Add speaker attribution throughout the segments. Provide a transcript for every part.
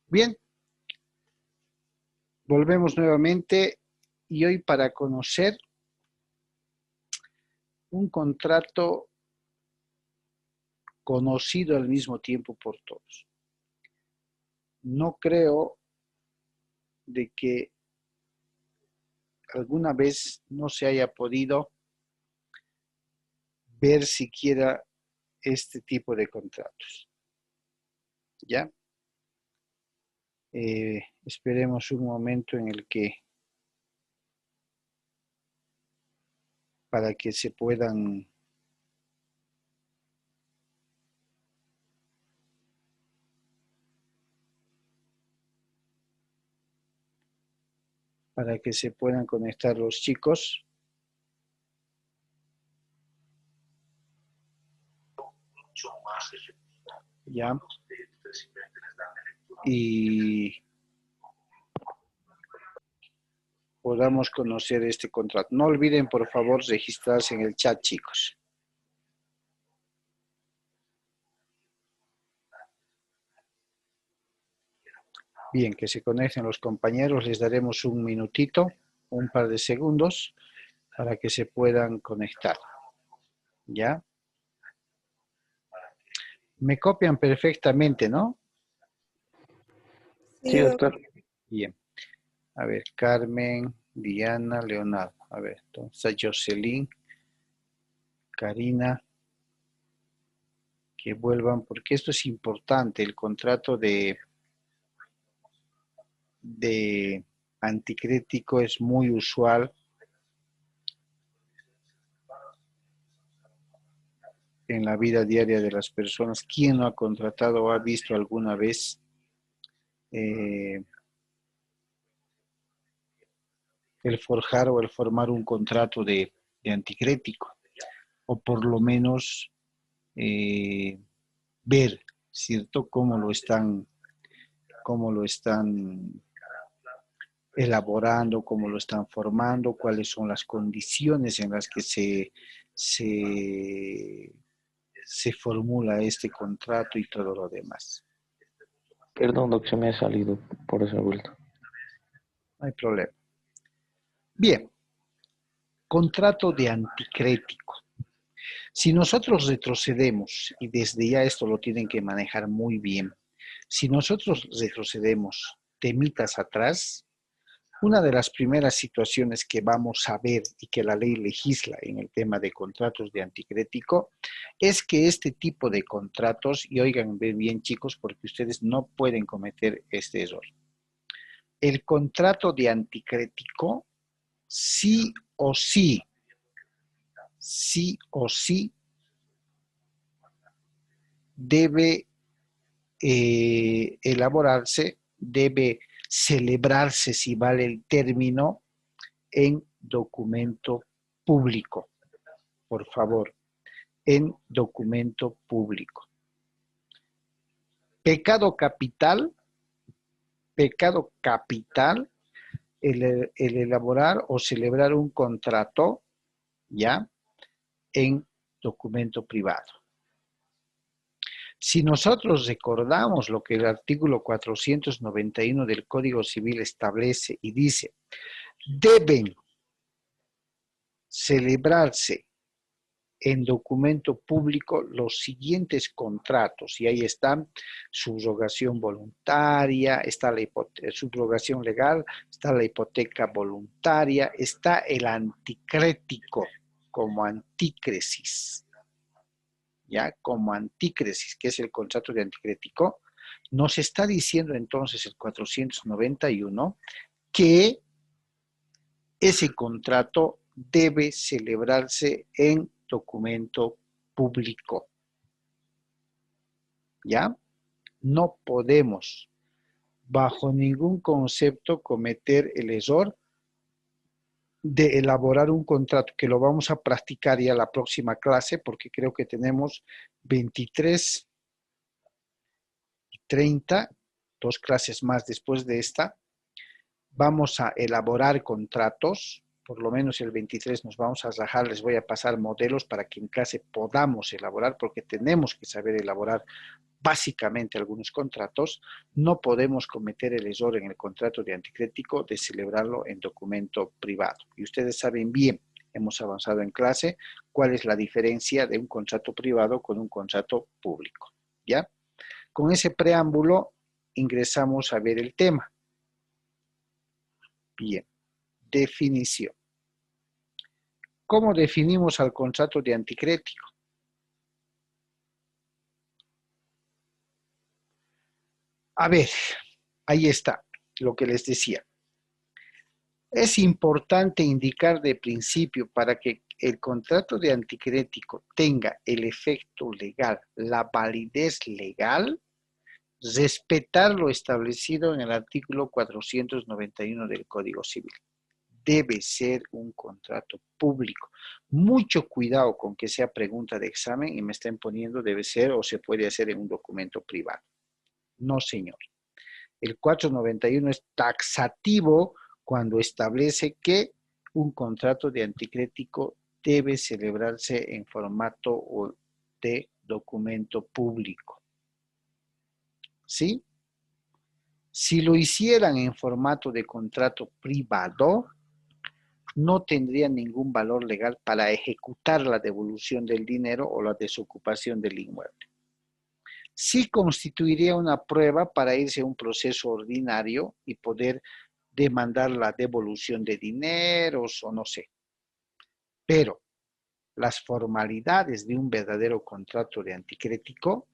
Speaker 1: Bien, volvemos nuevamente y hoy para conocer un contrato conocido al mismo tiempo por todos. No creo de que alguna vez no se haya podido ver siquiera este tipo de contratos. ¿Ya? Esperemos un momento en el que para que se puedan conectar los chicos. ¿Ya? Y podamos conocer este contrato. No olviden, por favor, registrarse en el chat, chicos. Bien, que se conecten los compañeros. Les daremos un minutito, un par de segundos, para que se puedan conectar. ¿Ya? Me copian perfectamente, ¿no?
Speaker 2: Sí, doctor.
Speaker 1: Bien. A ver, Carmen, Diana, Leonardo. A ver, entonces Jocelyn, Karina, que vuelvan, porque esto es importante, el contrato de anticrético es muy usual en la vida diaria de las personas. ¿Quién no ha contratado o ha visto alguna vez el forjar o el formar un contrato de anticrético? O por lo menos ver, ¿cierto?, cómo lo están elaborando, cómo lo están formando, cuáles son las condiciones en las que se formula este contrato y todo lo demás.
Speaker 2: Perdón, doc, se me ha salido por esa vuelta.
Speaker 1: No hay problema. Bien, contrato de anticrético. Si nosotros retrocedemos, y desde ya esto lo tienen que manejar muy bien, si nosotros retrocedemos temitas atrás, una de las primeras situaciones que vamos a ver y que la ley legisla en el tema de contratos de anticrético es que este tipo de contratos, y oigan bien chicos, porque ustedes no pueden cometer este error. El contrato de anticrético sí o sí debe elaborarse, debe celebrarse, si vale el término, en documento público. Por favor, en documento público. Pecado capital, el elaborar o celebrar un contrato, ¿ya?, en documento privado. Si nosotros recordamos lo que el artículo 491 del Código Civil establece y dice, deben celebrarse en documento público los siguientes contratos, y ahí están: subrogación voluntaria, está la subrogación legal, está la hipoteca voluntaria, está el anticrético como antícresis, ¿ya? Como antícresis, que es el contrato de anticrético. Nos está diciendo entonces el 491 que ese contrato debe celebrarse en documento público. ¿Ya? No podemos, bajo ningún concepto, cometer el error de elaborar un contrato, que lo vamos a practicar ya la próxima clase, porque creo que tenemos 23 y 30, 2 clases más después de esta. Vamos a elaborar contratos. Por lo menos el 23 nos vamos a rajar, les voy a pasar modelos para que en clase podamos elaborar, porque tenemos que saber elaborar básicamente algunos contratos, no podemos cometer el error en el contrato de anticrético de celebrarlo en documento privado. Y ustedes saben bien, hemos avanzado en clase, cuál es la diferencia de un contrato privado con un contrato público. ¿Ya? Con ese preámbulo ingresamos a ver el tema. Bien, definición. ¿Cómo definimos al contrato de anticrético? A ver, ahí está lo que les decía. Es importante indicar de principio para que el contrato de anticrético tenga el efecto legal, la validez legal, respetar lo establecido en el artículo 491 del Código Civil. Debe ser un contrato público. Mucho cuidado con que sea pregunta de examen y me estén poniendo debe ser o se puede hacer en un documento privado. No, señor. El 491 es taxativo cuando establece que un contrato de anticrético debe celebrarse en formato de documento público. ¿Sí? Si lo hicieran en formato de contrato privado, no tendrían ningún valor legal para ejecutar la devolución del dinero o la desocupación del inmueble. Sí constituiría una prueba para irse a un proceso ordinario y poder demandar la devolución de dineros o no sé. Pero las formalidades de un verdadero contrato de anticrético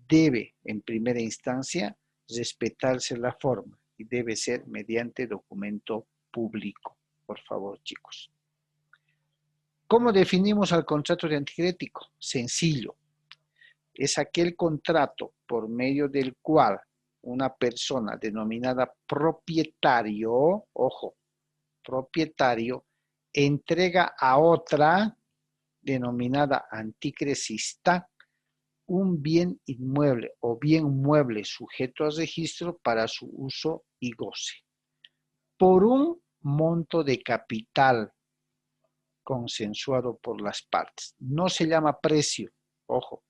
Speaker 1: debe, en primera instancia, respetarse la forma y debe ser mediante documento público. Por favor, chicos. ¿Cómo definimos al contrato de anticrético? Sencillo. Es aquel contrato por medio del cual una persona denominada propietario, ojo, propietario, entrega a otra denominada anticresista un bien inmueble o bien mueble sujeto a registro para su uso y goce, por un monto de capital consensuado por las partes. No se llama precio, ojo.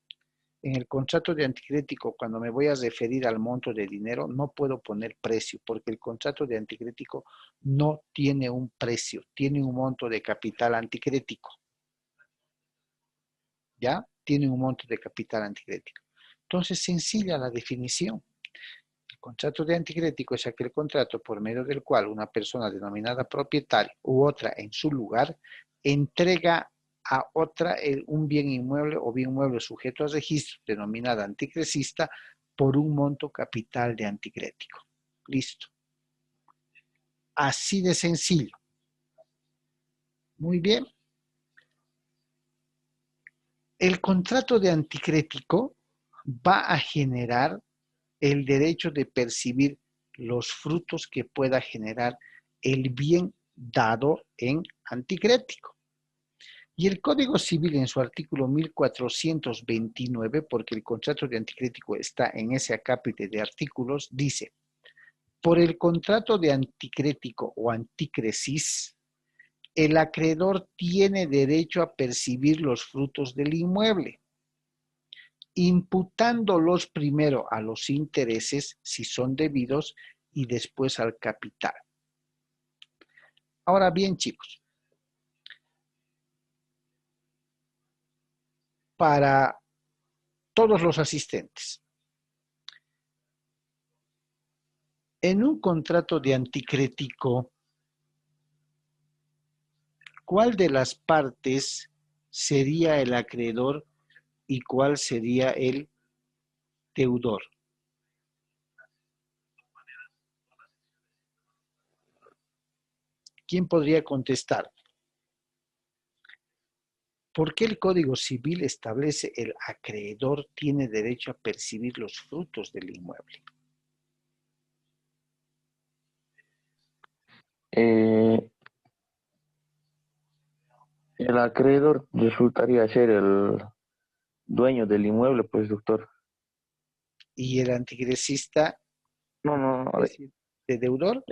Speaker 1: En el contrato de anticrético, cuando me voy a referir al monto de dinero, no puedo poner precio, porque el contrato de anticrético no tiene un precio, tiene un monto de capital anticrético. ¿Ya? Tiene un monto de capital anticrético. Entonces, sencilla la definición. El contrato de anticrético es aquel contrato por medio del cual una persona denominada propietaria u otra en su lugar entrega a otra un bien inmueble o bien mueble sujeto a registro, denominada anticresista, por un monto capital de anticrético. Listo. Así de sencillo. Muy bien. El contrato de anticrético va a generar el derecho de percibir los frutos que pueda generar el bien dado en anticrético. Y el Código Civil en su artículo 1429, porque el contrato de anticrético está en ese acápite de artículos, dice: por el contrato de anticrético o anticresis, el acreedor tiene derecho a percibir los frutos del inmueble, imputándolos primero a los intereses, si son debidos, y después al capital. Ahora bien, chicos, para todos los asistentes, en un contrato de anticrético, ¿cuál de las partes sería el acreedor y cuál sería el deudor? ¿Quién podría contestar? ¿Por qué el Código Civil establece el acreedor tiene derecho a percibir los frutos del inmueble?
Speaker 2: Eh, el acreedor resultaría ser el dueño del inmueble, pues, doctor.
Speaker 1: Y el anticresista,
Speaker 2: No, no, no, a ver,
Speaker 1: es decir, de deudor,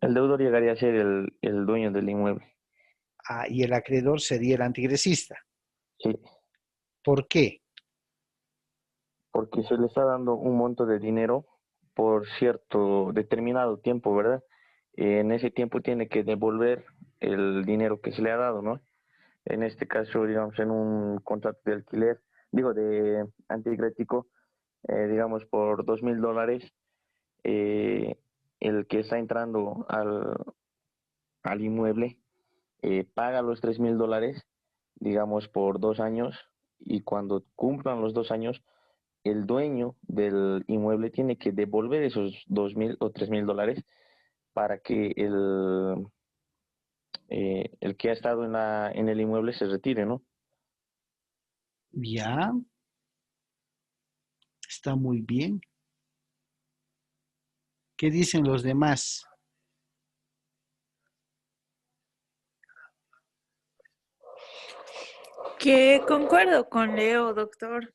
Speaker 2: el deudor llegaría a ser el dueño del inmueble.
Speaker 1: y el acreedor sería el anticresista.
Speaker 2: Sí,
Speaker 1: ¿Por qué?
Speaker 2: porque se le está dando un monto de dinero por cierto determinado tiempo, ¿verdad? En ese tiempo tiene que devolver el dinero que se le ha dado, ¿no? En este caso, digamos, en un contrato de alquiler, digo, de anticrético, digamos, por $2,000, eh, el que está entrando al inmueble paga los $3,000, digamos, por 2 años, y cuando cumplan los 2 años, el dueño del inmueble tiene que devolver esos 2,000 o $3,000 para que el que ha estado en el inmueble se retire, ¿no?
Speaker 1: Ya, está muy bien. ¿Qué dicen los demás?
Speaker 3: Que concuerdo con Leo, doctor.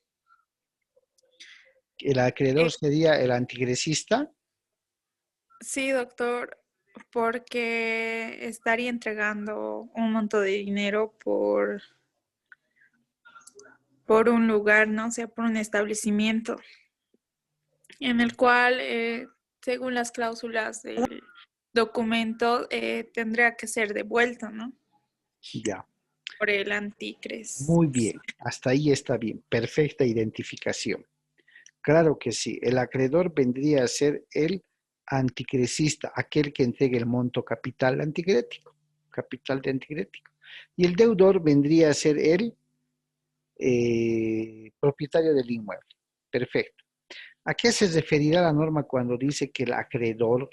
Speaker 1: ¿El acreedor
Speaker 3: Eh,
Speaker 1: sería el antigresista?
Speaker 3: sí, doctor, porque estaría entregando un monto de dinero por un lugar, no o sea, por un establecimiento, en el cual, según las cláusulas del documento, tendría que ser devuelto, ¿no?
Speaker 1: Ya,
Speaker 3: Por el anticres.
Speaker 1: muy bien. Hasta ahí está bien. Perfecta identificación. Claro que sí. El acreedor vendría a ser el anticresista, aquel que entrega el monto capital anticrético, capital de anticrético. Y el deudor vendría a ser el propietario del inmueble. Perfecto. ¿A qué se referirá la norma cuando dice que el acreedor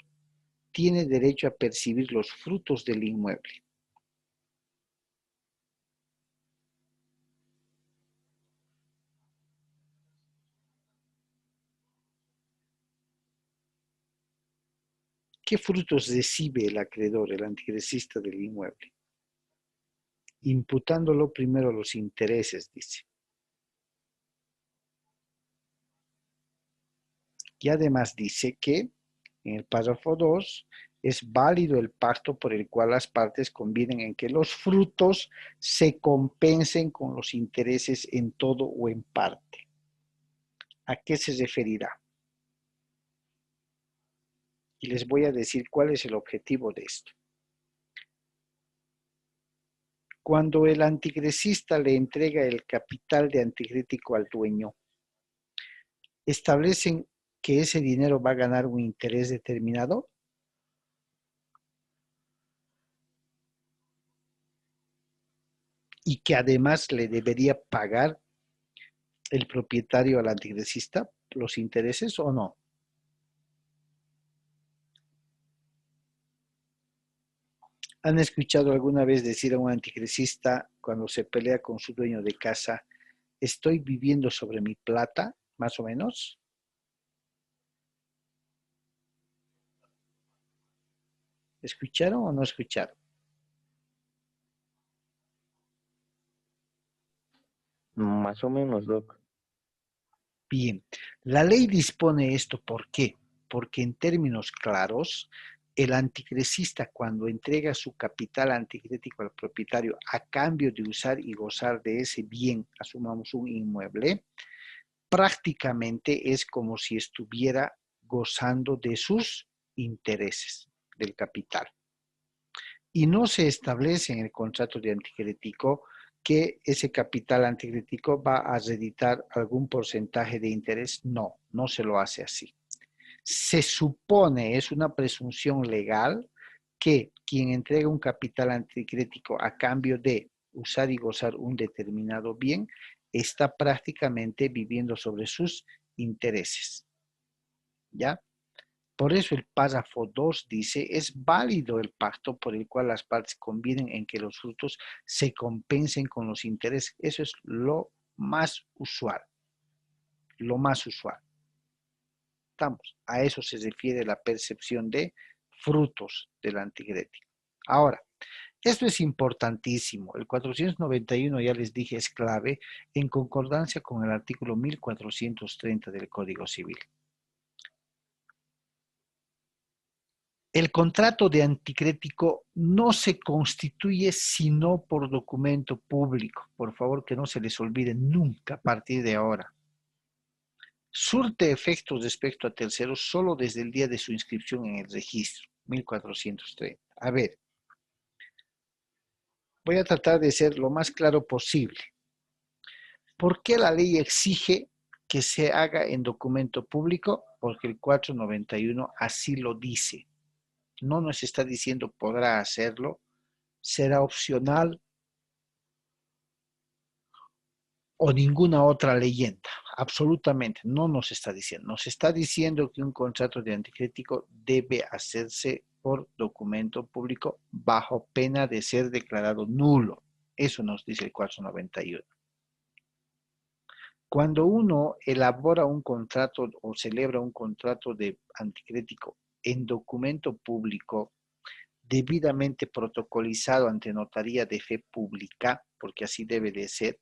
Speaker 1: tiene derecho a percibir los frutos del inmueble? ¿Qué frutos recibe el acreedor, el anticresista del inmueble? Imputándolo primero a los intereses, dice. Y además dice que en el párrafo 2 es válido el pacto por el cual las partes convienen en que los frutos se compensen con los intereses en todo o en parte. ¿A qué se referirá? Y les voy a decir cuál es el objetivo de esto. Cuando el anticresista le entrega el capital de anticrético al dueño, establecen que ese dinero va a ganar un interés determinado y que además le debería pagar el propietario al anticresista los intereses o no. ¿Han escuchado alguna vez decir a un anticresista cuando se pelea con su dueño de casa, estoy viviendo sobre mi plata, más o menos? ¿Escucharon o no escucharon?
Speaker 2: Más o menos, Doc.
Speaker 1: Bien, la ley dispone esto, ¿por qué? Porque en términos claros, el anticresista cuando entrega su capital anticrético al propietario a cambio de usar y gozar de ese bien, asumamos un inmueble, prácticamente es como si estuviera gozando de sus intereses del capital. Y no se establece en el contrato de anticrético que ese capital anticrético va a reditar algún porcentaje de interés. No, no se lo hace así. Se supone, es una presunción legal, que quien entrega un capital anticrético a cambio de usar y gozar un determinado bien, está prácticamente viviendo sobre sus intereses. ¿Ya? Por eso el párrafo 2 dice, es válido el pacto por el cual las partes convienen en que los frutos se compensen con los intereses. Eso es lo más usual, lo más usual. Estamos, a eso se refiere la percepción de frutos del anticrético. Ahora, esto es importantísimo. El 491, ya les dije, es clave en concordancia con el artículo 1430 del Código Civil. El contrato de anticrético no se constituye sino por documento público. Por favor, que no se les olvide nunca a partir de ahora. surte efectos respecto a terceros solo desde el día de su inscripción en el registro, 1430. A ver, voy a tratar de ser lo más claro posible. ¿Por qué la ley exige que se haga en documento público? Porque el 491 así lo dice. No nos está diciendo podrá hacerlo, será opcional o ninguna otra leyenda. Absolutamente, no nos está diciendo. Nos está diciendo que un contrato de anticrético debe hacerse por documento público bajo pena de ser declarado nulo. Eso nos dice el 491. Cuando uno elabora un contrato o celebra un contrato de anticrético en documento público, debidamente protocolizado ante notaría de fe pública, porque así debe de ser,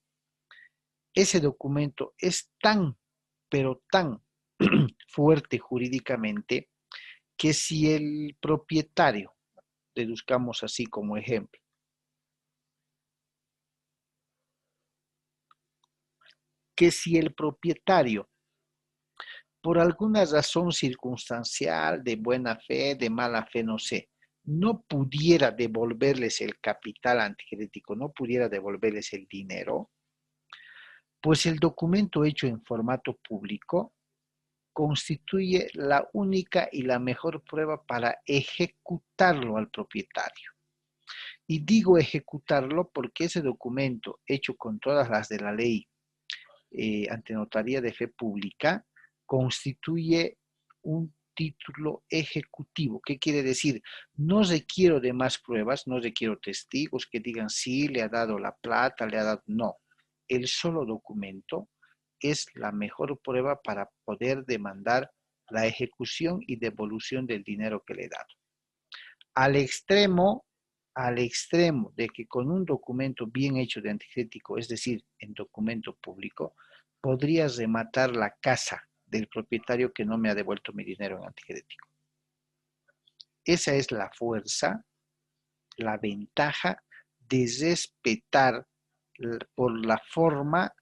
Speaker 1: ese documento es tan, pero tan fuerte jurídicamente que si el propietario, deduzcamos así como ejemplo, que si el propietario, por alguna razón circunstancial, de buena fe, de mala fe, no sé, no pudiera devolverles el capital anticrético, no pudiera devolverles el dinero, pues el documento hecho en formato público constituye la única y la mejor prueba para ejecutarlo al propietario. Y digo ejecutarlo porque ese documento hecho con todas las de la ley ante notaría de fe pública constituye un título ejecutivo. ¿Qué quiere decir? No requiero de más pruebas, no requiero testigos que digan sí, le ha dado la plata, le ha dado... No, el solo documento es la mejor prueba para poder demandar la ejecución y devolución del dinero que le he dado. Al extremo de que con un documento bien hecho de anticrético, es decir, en documento público, podrías rematar la casa del propietario que no me ha devuelto mi dinero en anticrético. Esa es la fuerza, la ventaja de respetar por la forma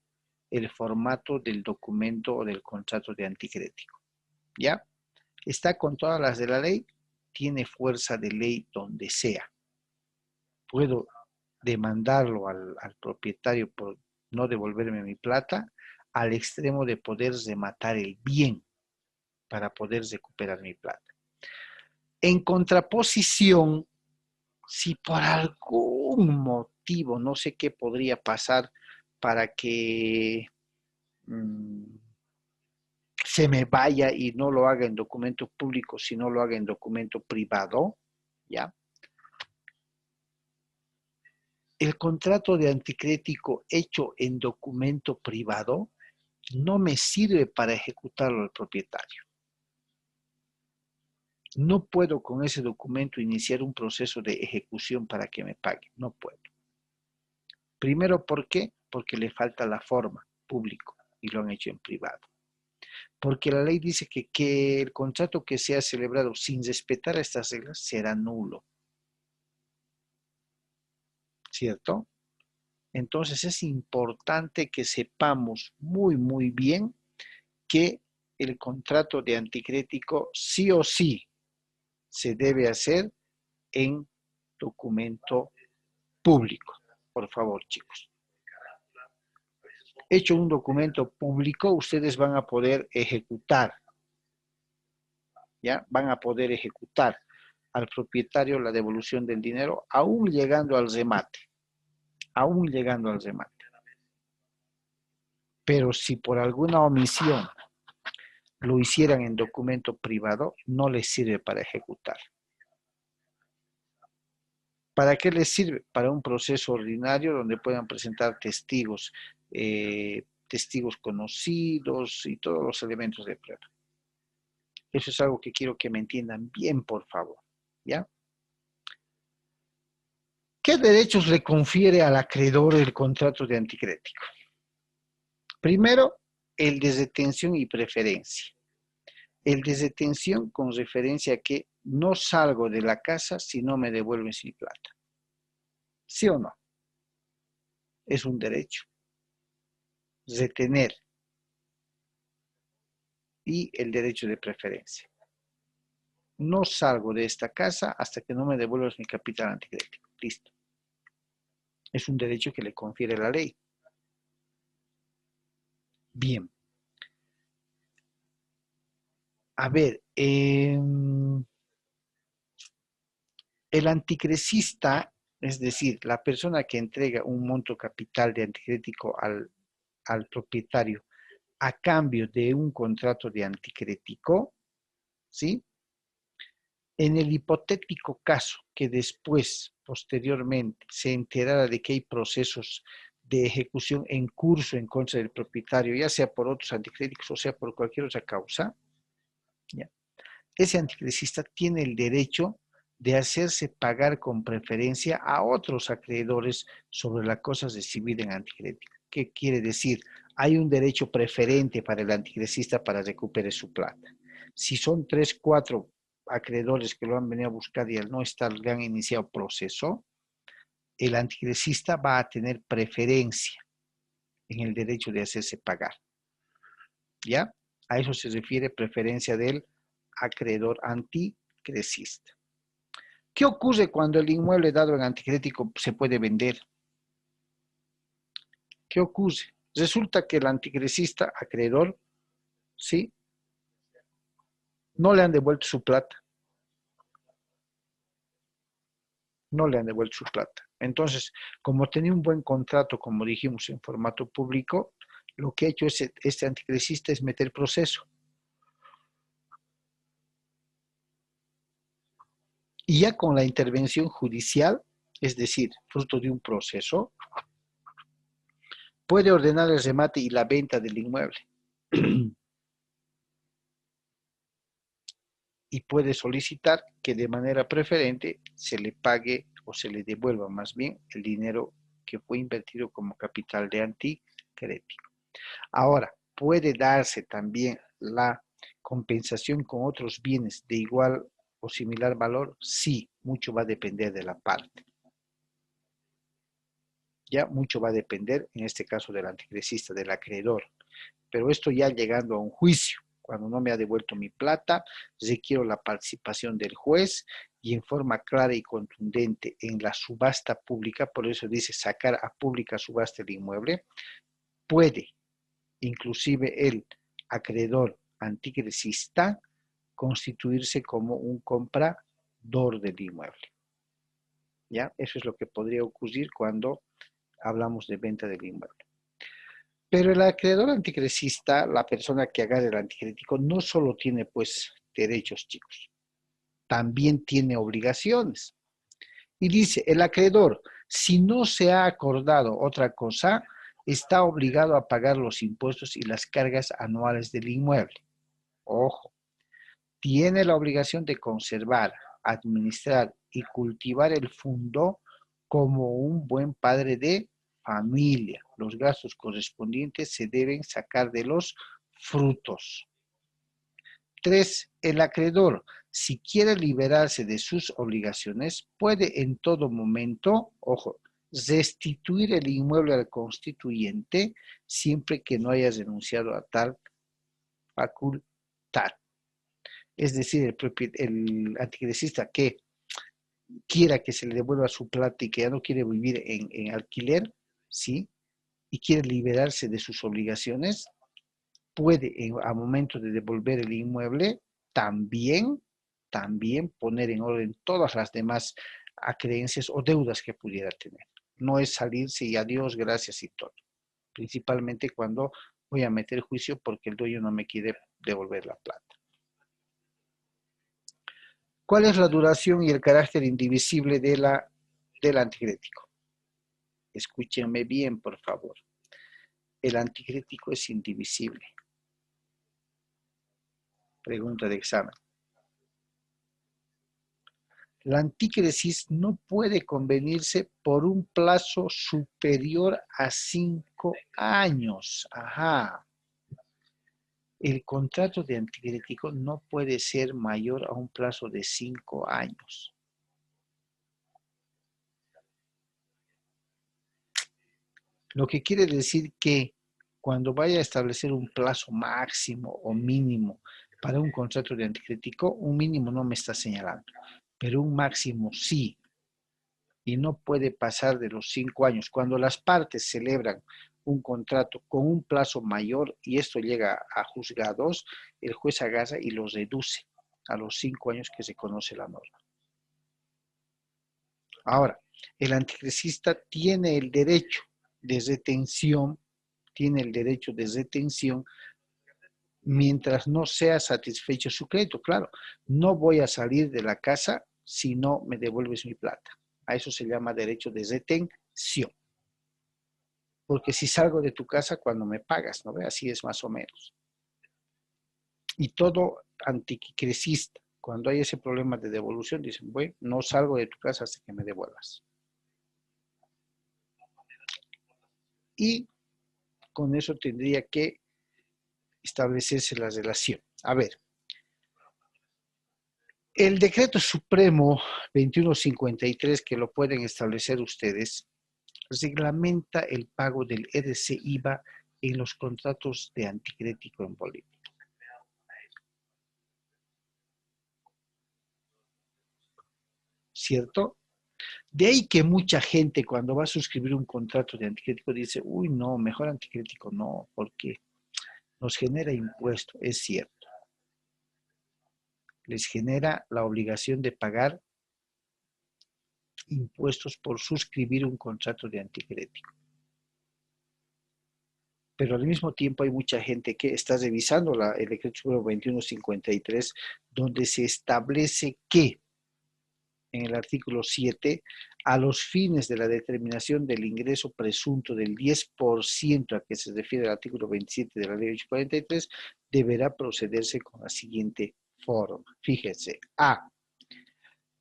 Speaker 1: el formato del documento o del contrato de anticrético. ¿Ya? Está con todas las de la ley, tiene fuerza de ley donde sea. Puedo demandarlo al propietario por no devolverme mi plata, al extremo de poder rematar el bien para poder recuperar mi plata. En contraposición, si por algún motivo, no sé qué podría pasar para que se me vaya y no lo haga en documento público, sino lo haga en documento privado, ¿ya? El contrato de anticrético hecho en documento privado no me sirve para ejecutarlo al propietario. No puedo con ese documento iniciar un proceso de ejecución para que me pague, no puedo. Primero, ¿por qué? Porque le falta la forma, público, y lo han hecho en privado. Porque la ley dice que el contrato que sea celebrado sin respetar estas reglas será nulo. ¿Cierto? Entonces es importante que sepamos muy, muy bien que el contrato de anticrético sí o sí se debe hacer en documento público. Por favor, chicos. Hecho un documento público, ustedes van a poder ejecutar, ¿ya? Van a poder ejecutar al propietario la devolución del dinero, aún llegando al remate. Aún llegando al remate. Pero si por alguna omisión lo hicieran en documento privado, no les sirve para ejecutar. ¿Para qué les sirve? Para un proceso ordinario donde puedan presentar testigos, testigos conocidos y todos los elementos de prueba. Eso es algo que quiero que me entiendan bien, por favor, ¿ya? ¿Qué derechos le confiere al acreedor el contrato de anticrético? Primero, el de detención y preferencia. El de detención con referencia a que no salgo de la casa si no me devuelven mi plata. ¿Sí o no? Es un derecho. Retener. y el derecho de preferencia. No salgo de esta casa hasta que no me devuelvas mi capital anticrético. Listo. Es un derecho que le confiere la ley. Bien. A ver, el anticrecista, es decir, la persona que entrega un monto capital de anticrético al propietario a cambio de un contrato de anticrético, ¿sí? En el hipotético caso que después, posteriormente, se enterara de que hay procesos de ejecución en curso en contra del propietario, ya sea por otros anticréticos o sea por cualquier otra causa, ¿ya? Ese anticrecista tiene el derecho de hacerse pagar con preferencia a otros acreedores sobre las cosas recibidas en anticrético. ¿Qué quiere decir? Hay un derecho preferente para el anticrecista para recuperar su plata. Si son 3, 4 acreedores que lo han venido a buscar y al no estar le han iniciado proceso, el anticrecista va a tener preferencia en el derecho de hacerse pagar. ¿Ya? A eso se refiere preferencia del acreedor anticrecista. ¿Qué ocurre cuando el inmueble dado en anticrético se puede vender? ¿Qué ocurre? Resulta que el anticrecista acreedor, ¿sí?, no le han devuelto su plata. No le han devuelto su plata. Entonces, como tenía un buen contrato, como dijimos, en formato público, lo que ha hecho este anticrecista es meter proceso. Y ya con la intervención judicial, es decir, fruto de un proceso, puede ordenar el remate y la venta del inmueble. Y puede solicitar que de manera preferente se le pague o se le devuelva más bien el dinero que fue invertido como capital de anticrético. Ahora, puede darse también la compensación con otros bienes de igual o similar valor. Sí, mucho va a depender de la parte. Ya mucho va a depender, en este caso del anticrecista, del acreedor. Pero esto ya llegando a un juicio, cuando no me ha devuelto mi plata, requiero la participación del juez y en forma clara y contundente en la subasta pública, por eso dice sacar a pública subasta el inmueble, puede inclusive el acreedor anticrecista constituirse como un comprador del inmueble. ¿Ya? Eso es lo que podría ocurrir cuando hablamos de venta del inmueble. Pero el acreedor anticrecista, la persona que agarra el anticrético, no solo tiene pues derechos, chicos, también tiene obligaciones. Y dice, el acreedor, si no se ha acordado otra cosa, está obligado a pagar los impuestos y las cargas anuales del inmueble. Ojo, tiene la obligación de conservar, administrar y cultivar el fondo como un buen padre de familia. Los gastos correspondientes se deben sacar de los frutos. 3. El acreedor, si quiere liberarse de sus obligaciones, puede en todo momento, ojo, restituir el inmueble al constituyente siempre que no haya renunciado a tal facultad. Es decir, el anticrecista que quiera que se le devuelva su plata y que ya no quiere vivir en alquiler, ¿sí?, y quiere liberarse de sus obligaciones, puede, a momento de devolver el inmueble, también poner en orden todas las demás acreencias o deudas que pudiera tener. No es salirse y adiós, gracias y todo. Principalmente cuando voy a meter juicio porque el dueño no me quiere devolver la plata. ¿Cuál es la duración y el carácter indivisible del anticrético? Escúchenme bien, por favor. El anticrético es indivisible. Pregunta de examen. La antícresis no puede convenirse por un plazo superior a 5 años. Ajá. El contrato de anticrético no puede ser mayor a un plazo de 5 años. Lo que quiere decir que cuando vaya a establecer un plazo máximo o mínimo para un contrato de anticrético, un mínimo no me está señalando, pero un máximo sí, y no puede pasar de los 5 años. Cuando las partes celebran un contrato con un plazo mayor y esto llega a juzgados, el juez agarra y los reduce a los 5 años que se conoce la norma. Ahora, el anticrecista tiene el derecho de retención, mientras no sea satisfecho su crédito. Claro, no voy a salir de la casa si no me devuelves mi plata. A eso se llama derecho de retención. Porque si salgo de tu casa cuando me pagas, ¿no ve? Así es más o menos. Y todo anticrecista, cuando hay ese problema de devolución, dicen, bueno, no salgo de tu casa hasta que me devuelvas. Y con eso tendría que establecerse la relación. A ver, el decreto supremo 2153, que lo pueden establecer ustedes, reglamenta el pago del EDC-IVA en los contratos de anticrético en Bolivia. ¿Cierto? De ahí que mucha gente cuando va a suscribir un contrato de anticrético dice, uy, no, mejor anticrético no, porque nos genera impuesto. Es cierto. Les genera la obligación de pagar impuestos por suscribir un contrato de anticrético. Pero al mismo tiempo hay mucha gente que está revisando el decreto supremo 2153, donde se establece que en el artículo 7, a los fines de la determinación del ingreso presunto del 10% a que se refiere el artículo 27 de la ley 843, deberá procederse con la siguiente forma. Fíjense, A.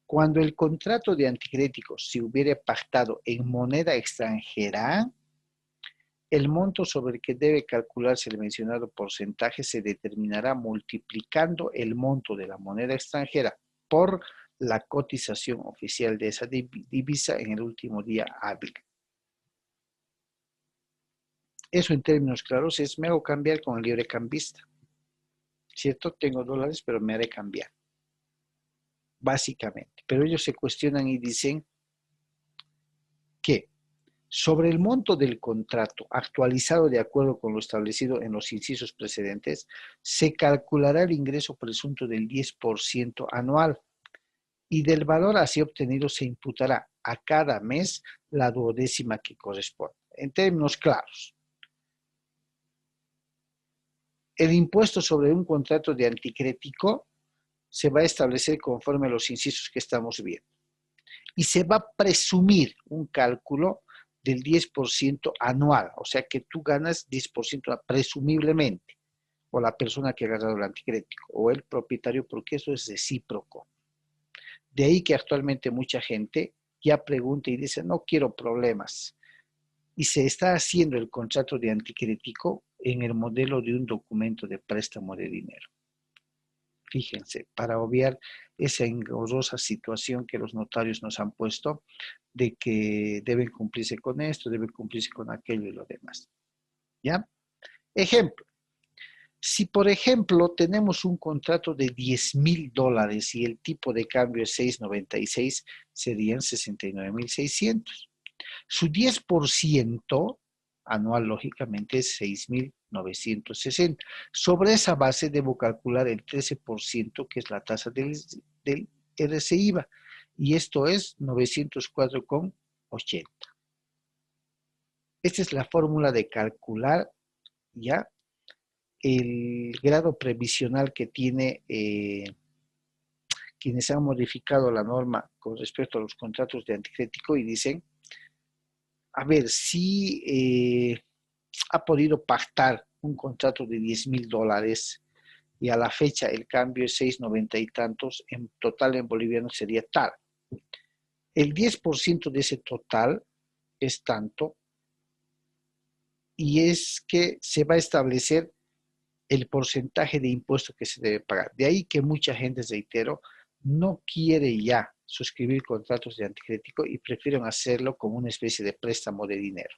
Speaker 1: Cuando el contrato de anticréticos se hubiere pactado en moneda extranjera, el monto sobre el que debe calcularse el mencionado porcentaje se determinará multiplicando el monto de la moneda extranjera por la cotización oficial de esa divisa en el último día hábil. Eso en términos claros es, me hago cambiar con el libre cambista. ¿Cierto? Tengo dólares, pero me haré cambiar. Básicamente. Pero ellos se cuestionan y dicen que sobre el monto del contrato actualizado de acuerdo con lo establecido en los incisos precedentes, se calculará el ingreso presunto del 10% anual y del valor así obtenido se imputará a cada mes la duodécima que corresponde. En términos claros, el impuesto sobre un contrato de anticrético se va a establecer conforme a los incisos que estamos viendo. Y se va a presumir un cálculo del 10% anual, o sea que tú ganas 10% presumiblemente, o la persona que ha ganado el anticrético, o el propietario, porque eso es recíproco. De ahí que actualmente mucha gente ya pregunta y dice, no quiero problemas. Y se está haciendo el contrato de anticrético en el modelo de un documento de préstamo de dinero. Fíjense, para obviar esa engorrosa situación que los notarios nos han puesto de que deben cumplirse con esto, deben cumplirse con aquello y lo demás. ¿Ya? Ejemplo. Si, por ejemplo, tenemos un contrato de $10,000 y el tipo de cambio es 6.96, serían 69.600. Su 10% anual, lógicamente, es 6.960. Sobre esa base debo calcular el 13%, que es la tasa del RCIVA, y esto es 904,80. Esta es la fórmula de calcular ya el grado previsional que tiene quienes han modificado la norma con respecto a los contratos de anticrético y dicen, a ver, si ha podido pactar un contrato de $10,000 y a la fecha el cambio es 6.90 y tantos, en total en boliviano sería tal. El 10% de ese total es tanto y es que se va a establecer el porcentaje de impuesto que se debe pagar. De ahí que mucha gente, reitero, no quiere ya suscribir contratos de anticrético y prefieren hacerlo como una especie de préstamo de dinero.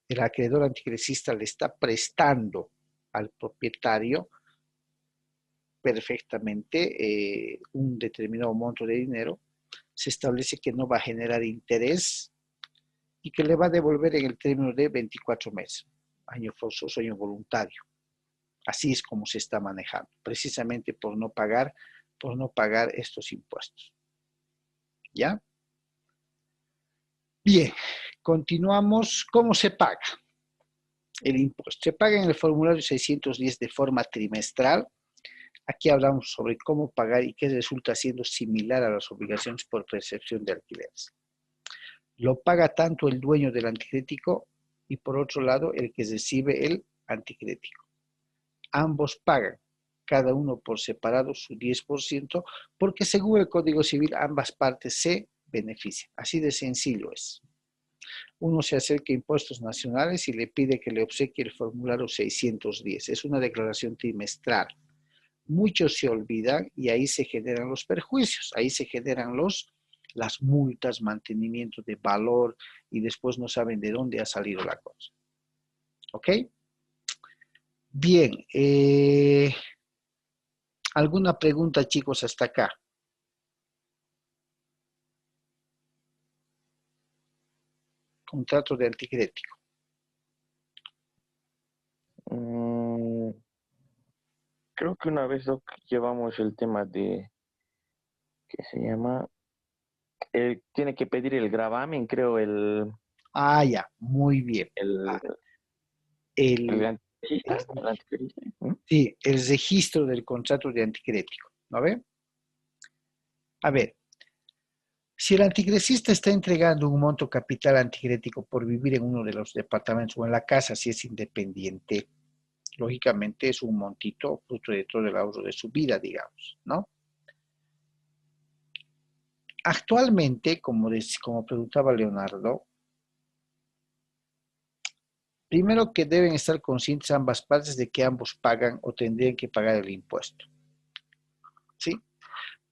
Speaker 1: el acreedor anticrecista le está prestando al propietario perfectamente un determinado monto de dinero, se establece que no va a generar interés y que le va a devolver en el término de 24 meses, año forzoso, año voluntario. Así es como se está manejando, precisamente por no pagar estos impuestos. ¿Ya? Bien, continuamos. ¿Cómo se paga el impuesto? Se paga en el formulario 610 de forma trimestral. Aquí hablamos sobre cómo pagar y qué resulta siendo similar a las obligaciones por percepción de alquileres. Lo paga tanto el dueño del anticrético y por otro lado el que recibe el anticrético. Ambos pagan, cada uno por separado, su 10%, porque según el Código Civil ambas partes se benefician. Así de sencillo es. Uno se acerca a Impuestos Nacionales y le pide que le obsequie el formulario 610. Es una declaración trimestral. Muchos se olvidan y ahí se generan los perjuicios, ahí se generan las multas, mantenimiento de valor y después no saben de dónde ha salido la cosa. ¿Ok? Bien, ¿alguna pregunta, chicos, hasta acá? Contrato de anticrético.
Speaker 2: Creo que una vez llevamos el tema de, ¿qué se llama? Tiene que pedir el gravamen, creo,
Speaker 1: Ah, ya, muy bien.
Speaker 2: el
Speaker 1: El,
Speaker 2: anticrecista, ¿no?
Speaker 1: sí, el registro del contrato de anticrético, ¿no ve? A ver, si el anticrecista está entregando un monto capital anticrético por vivir en uno de los departamentos o en la casa, si es independiente, lógicamente es un montito fruto de todo el ahorro de su vida, digamos, ¿no? Actualmente, como preguntaba Leonardo, primero que deben estar conscientes ambas partes de que ambos pagan o tendrían que pagar el impuesto, ¿sí?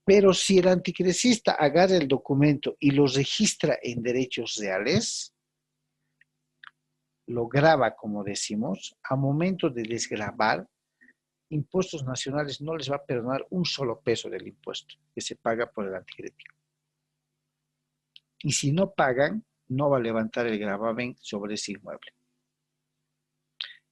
Speaker 1: Pero si el anticrecista agarra el documento y lo registra en derechos reales, lo graba, como decimos, a momento de desgravar, Impuestos Nacionales no les va a perdonar un solo peso del impuesto que se paga por el anticrético. Y si no pagan, no va a levantar el gravamen sobre ese inmueble.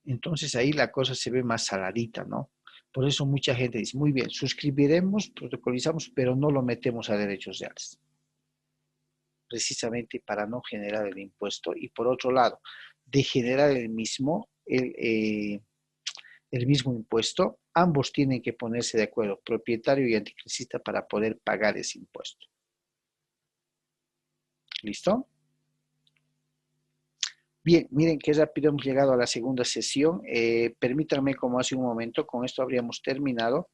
Speaker 1: Entonces ahí la cosa se ve más saladita, ¿no? Por eso mucha gente dice, muy bien, suscribiremos, protocolizamos, pero no lo metemos a derechos reales. Precisamente para no generar el impuesto. Y por otro lado, de generar el mismo impuesto, ambos tienen que ponerse de acuerdo, propietario y anticrecista, para poder pagar ese impuesto. ¿Listo? Bien, miren qué rápido hemos llegado a la segunda sesión. Permítanme, como hace un momento, con esto habríamos terminado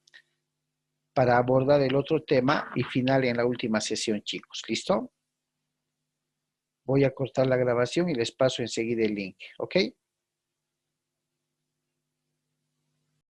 Speaker 1: para abordar el otro tema y final en la última sesión, chicos. ¿Listo? Voy a cortar la grabación y les paso enseguida el link, ¿ok?